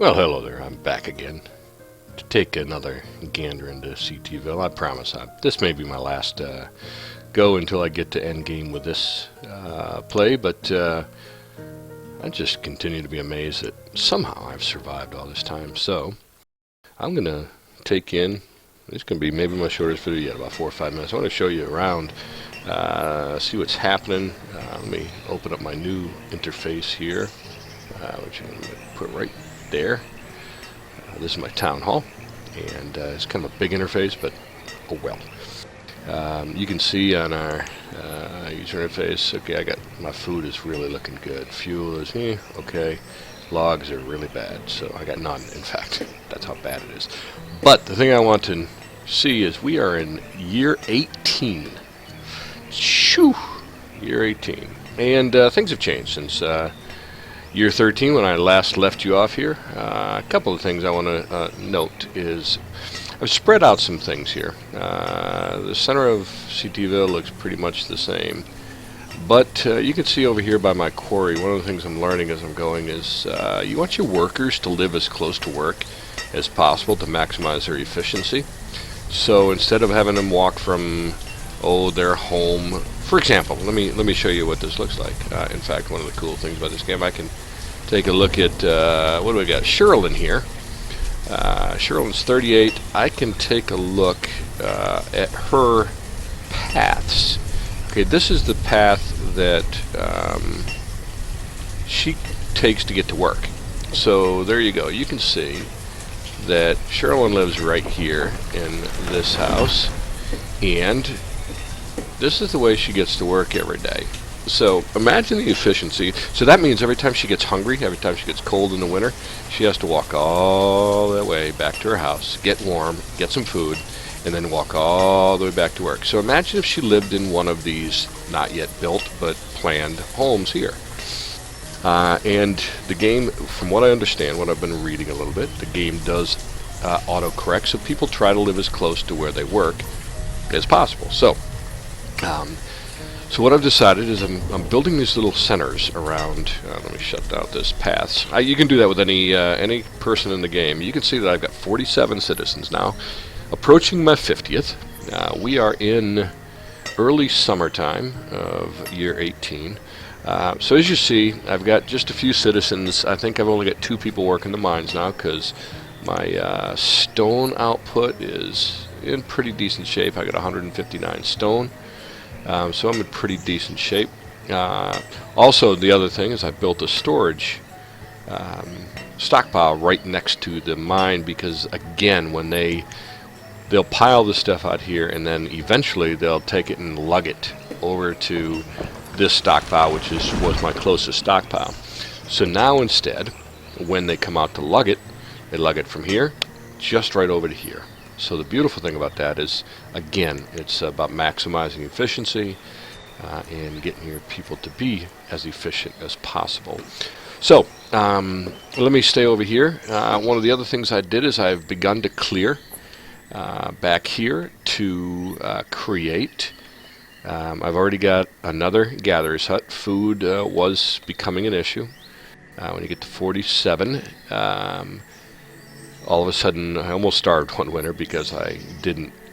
Well, hello there. I'm back again to take another gander into CTville. I promise this may be my last go until I get to end game with this play, but I just continue to be amazed that somehow I've survived all this time. So I'm going to take in, it's going to be maybe my shortest video yet, about 4 or 5 minutes. I want to show you around, see what's happening. Let me open up my new interface here, which I'm going to put right there. This is my town hall, and it's kind of a big interface, but oh well. You can see on our user interface, okay, I got my food is really looking good. Fuel is okay. Logs are really bad, so I got none. In fact, that's how bad it is. But the thing I want to see is we are in year 18. Shoo! Year 18, and things have changed since year 13 when I last left you off here. A couple of things I want to note is I've spread out some things here. The center of CTville looks pretty much the same, but you can see over here by my quarry, one of the things I'm learning as I'm going is you want your workers to live as close to work as possible to maximize their efficiency. So instead of having them walk from their home, for example, let me show you what this looks like. In fact, one of the cool things about this game, I can take a look at what do we got? Sherilyn here. Sherilyn's 38. I can take a look at her paths. Okay, this is the path that she takes to get to work. So there you go. You can see that Sherilyn lives right here in this house, and this is the way she gets to work every day. So imagine the efficiency. So that means every time she gets hungry, every time she gets cold in the winter, she has to walk all the way back to her house, get warm, get some food, and then walk all the way back to work. So imagine if she lived in one of these not yet built but planned homes here. And the game, from what I understand, what I've been reading a little bit, the game does autocorrect, so people try to live as close to where they work as possible. So what I've decided is I'm building these little centers around. Let me shut down this paths. You can do that with any person in the game. You can see that I've got 47 citizens now, approaching my 50th. We are in early summertime of year 18. So as you see, I've got just a few citizens. I think I've only got 2 people working the mines now because my stone output is in pretty decent shape. I got 159 stone. So I'm in pretty decent shape. Also, the other thing is I built a storage stockpile right next to the mine because, again, when they'll pile the stuff out here and then eventually they'll take it and lug it over to this stockpile, which was my closest stockpile. So now instead, when they come out to lug it, they lug it from here just right over to here. So the beautiful thing about that is, again, it's about maximizing efficiency and getting your people to be as efficient as possible. So let me stay over here. One of the other things I did is I've begun to clear back here to create. I've already got another gatherer's hut. Food was becoming an issue. When you get to 47, all of a sudden, I almost starved one winter because I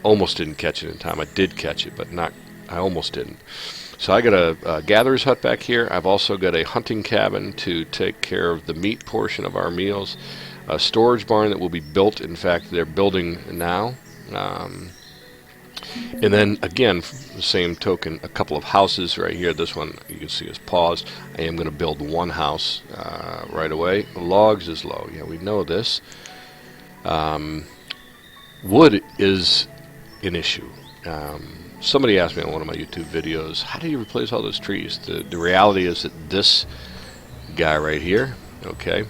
almost didn't catch it in time. I did catch it, but I almost didn't. So I got a gatherer's hut back here. I've also got a hunting cabin to take care of the meat portion of our meals. A storage barn that will be built. In fact, they're building now. And then, again, the same token, a couple of houses right here. This one, you can see, is paused. I am going to build one house right away. Logs is low. Yeah, we know this. Wood is an issue. Somebody asked me on one of my YouTube videos, how do you replace all those trees? The reality is that this guy right here, okay,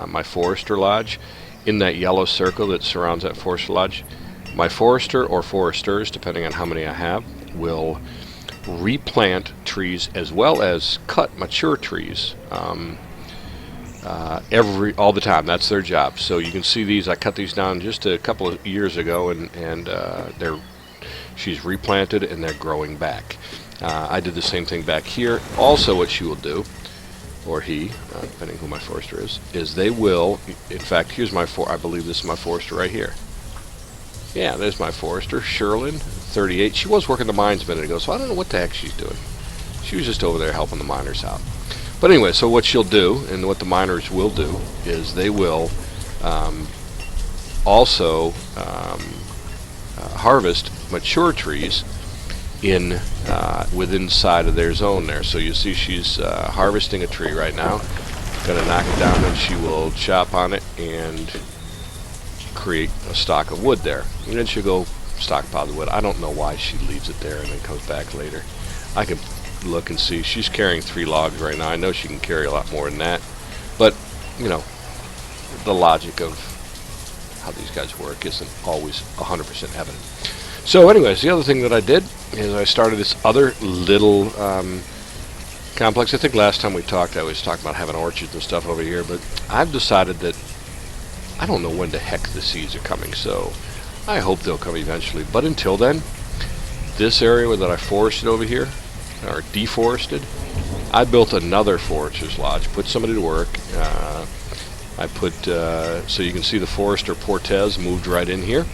my forester lodge, in that yellow circle that surrounds that forester lodge, my forester or foresters, depending on how many I have, will replant trees as well as cut mature trees all the time. That's their job. So you can see these. I cut these down just a couple of years ago, and she's replanted and they're growing back. I did the same thing back here. Also, what she will do or he, depending who my forester is they will, in fact, here's my I believe this is my forester right here. Yeah, there's my forester, Sherlyn, 38. She was working the mines a minute ago, so I don't know what the heck she's doing. She was just over there helping the miners out. But anyway, so what she'll do, and what the miners will do, is they will also harvest mature trees in within side of their zone there. So you see she's harvesting a tree right now. Gonna knock it down, and she will chop on it and create a stock of wood there. And then she'll go stockpile the wood. I don't know why she leaves it there and then comes back later. I can look and see. She's carrying 3 logs right now. I know she can carry a lot more than that. But, you know, the logic of how these guys work isn't always 100% evident. So anyways, the other thing that I did is I started this other little complex. I think last time we talked, I was talking about having orchards and stuff over here, but I've decided that I don't know when the heck the seeds are coming, so I hope they'll come eventually. But until then, this area that I forested over here, or deforested, I built another forester's lodge, put somebody to work. I put, so you can see the forester Portez moved right in here.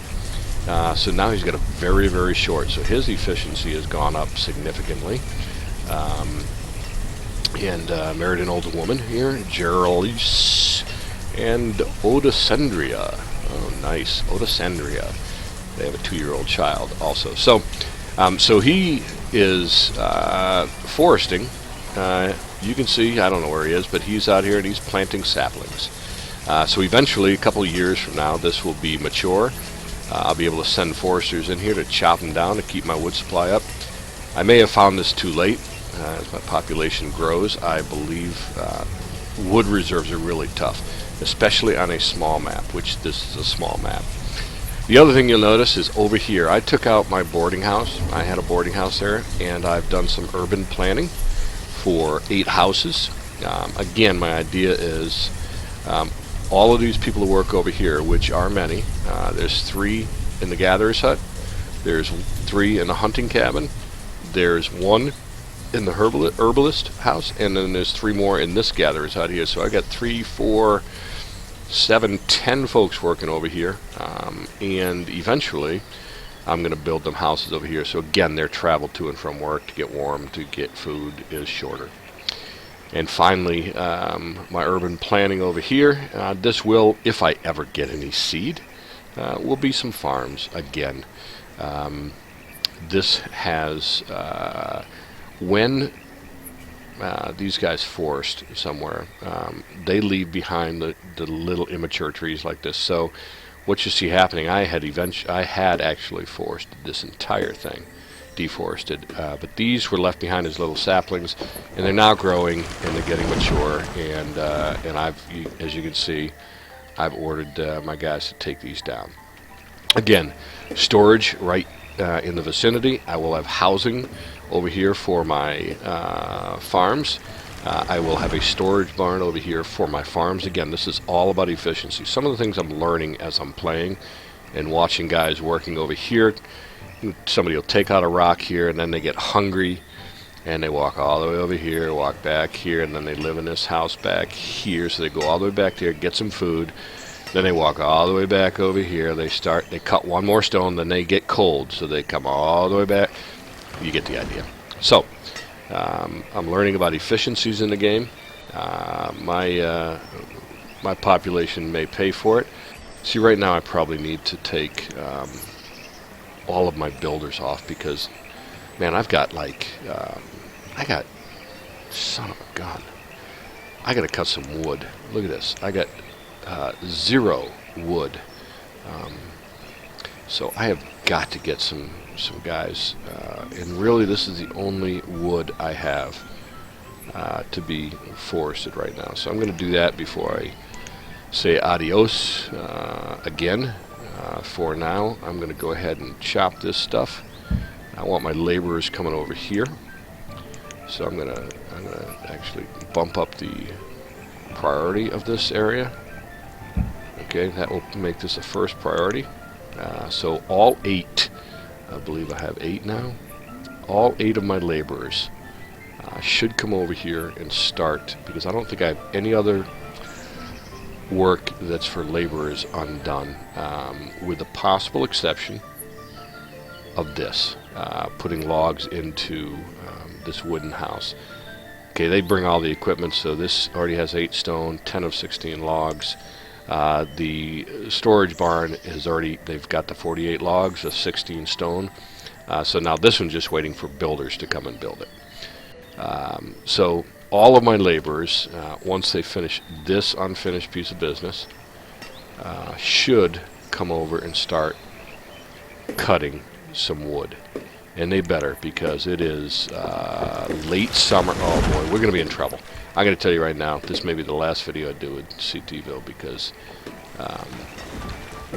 So now he's got a very, very short, so his efficiency has gone up significantly. And married an older woman here, Geraldine and Odysandria. Oh, nice, Odysandria. They have a 2-year-old child also. So, so he is foresting. You can see, I don't know where he is, but he's out here and he's planting saplings. So eventually, a couple of years from now, this will be mature. I'll be able to send foresters in here to chop them down to keep my wood supply up. I may have found this too late. As my population grows, I believe wood reserves are really tough, especially on a small map, which this is a small map. The other thing you'll notice is over here, I took out my boarding house. I had a boarding house there, and I've done some urban planning for 8 houses. Again, my idea is all of these people who work over here, which are many, there's 3 in the gatherer's hut, there's 3 in the hunting cabin, there's 1 in the herbalist house, and then there's 3 more in this gatherer's hut here. So I got 3, 4, 7, 10 folks working over here, and eventually I'm going to build them houses over here. So again, their travel to and from work to get warm, to get food is shorter. And finally, my urban planning over here, this will, if I ever get any seed, will be some farms again. This has, when these guys forest somewhere, they leave behind the little immature trees like this. So what you see happening, I had actually forested this entire thing, deforested, but these were left behind as little saplings, and they're now growing and they're getting mature. And as you can see, I've ordered my guys to take these down. Again, storage right in the vicinity. I will have housing over here for my farms. I will have a storage barn over here for my farms. Again, this is all about efficiency. Some of the things I'm learning as I'm playing and watching guys working over here. Somebody will take out a rock here, and then they get hungry, and they walk all the way over here, walk back here, and then they live in this house back here. So they go all the way back there, get some food, then they walk all the way back over here. They cut 1 more stone, then they get cold, so they come all the way back. You get the idea. So I'm learning about efficiencies in the game. My population may pay for it. See, right now I probably need to take all of my builders off, because, man, I've got like, son of a gun. I got to cut some wood. Look at this. I got 0 wood. So I have got to get some guys, and really this is the only wood I have to be forested right now. So I'm going to do that before I say adios again. For now, I'm going to go ahead and chop this stuff. I want my laborers coming over here, so I'm gonna actually bump up the priority of this area. Okay, that will make this a first priority. So all 8, I believe I have 8 now, all 8 of my laborers should come over here and start, because I don't think I have any other work that's for laborers undone, with the possible exception of this, putting logs into this wooden house. Okay, they bring all the equipment, so this already has 8 stone, 10 of 16 logs. The storage barn is already, they've got the 48 logs of 16 stone. So now this one's just waiting for builders to come and build it. So all of my laborers, once they finish this unfinished piece of business, should come over and start cutting some wood. And they better, because it is late summer. Oh boy, we're going to be in trouble. I'm going to tell you right now, this may be the last video I do with CTville, because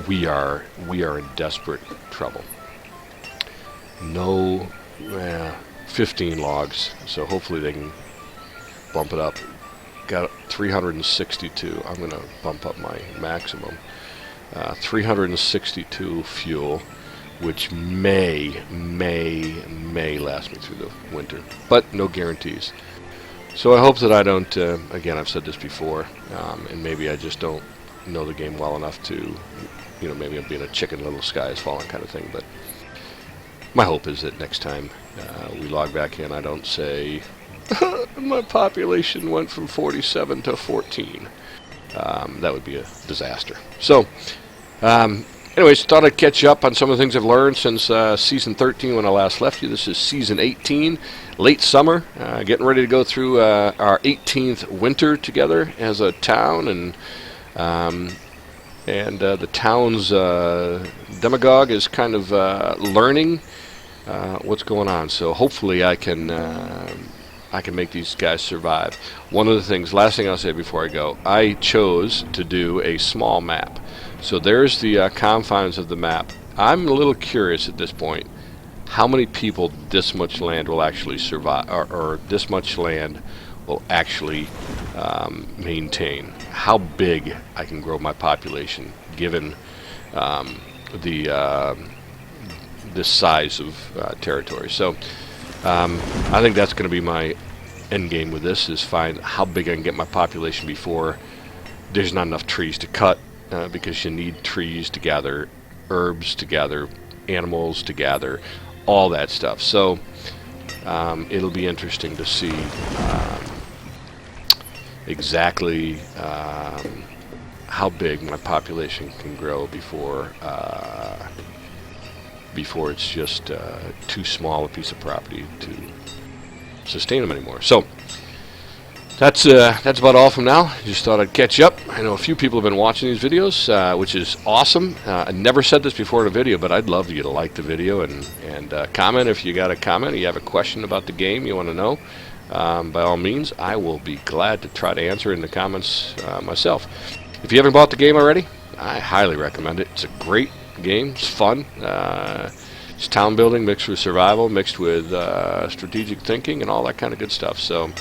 we are in desperate trouble. No, 15 logs, so hopefully they can bump it up. Got 362. I'm going to bump up my maximum. 362 fuel, which may last me through the winter, but no guarantees. So I hope that I don't, again, I've said this before, and maybe I just don't know the game well enough to, maybe I'm being a chicken little sky is falling kind of thing, but my hope is that next time we log back in, I don't say, my population went from 47 to 14. That would be a disaster. So, anyways, thought I'd catch you up on some of the things I've learned since Season 13 when I last left you. This is Season 18, late summer, getting ready to go through our 18th winter together as a town, and the town's demagogue is kind of learning what's going on. So hopefully I can make these guys survive. One of the things, last thing I'll say before I go, I chose to do a small map. So there's the confines of the map. I'm a little curious at this point how many people this much land will actually survive, or this much land will actually maintain. How big I can grow my population given this size of territory. So I think that's going to be my end game with this, is find how big I can get my population before there's not enough trees to cut, because you need trees to gather herbs, to gather animals, to gather all that stuff. So it'll be interesting to see exactly how big my population can grow before it's just too small a piece of property to sustain them anymore. So that's about all from now. Just thought I'd catch up. I know a few people have been watching these videos, which is awesome. I never said this before in a video, but I'd love you to like the video and comment if you got a comment, or you have a question about the game you want to know. By all means, I will be glad to try to answer in the comments myself. If you haven't bought the game already, I highly recommend it. It's a great game. It's fun. It's town building mixed with survival, mixed with strategic thinking and all that kind of good stuff. So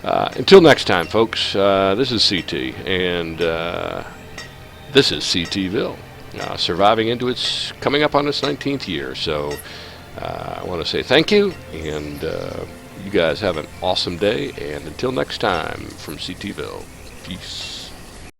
until next time, folks, this is CT, and this is CTville, surviving into its, coming up on its 19th year. So I want to say thank you, and you guys have an awesome day, and until next time from CTville, peace.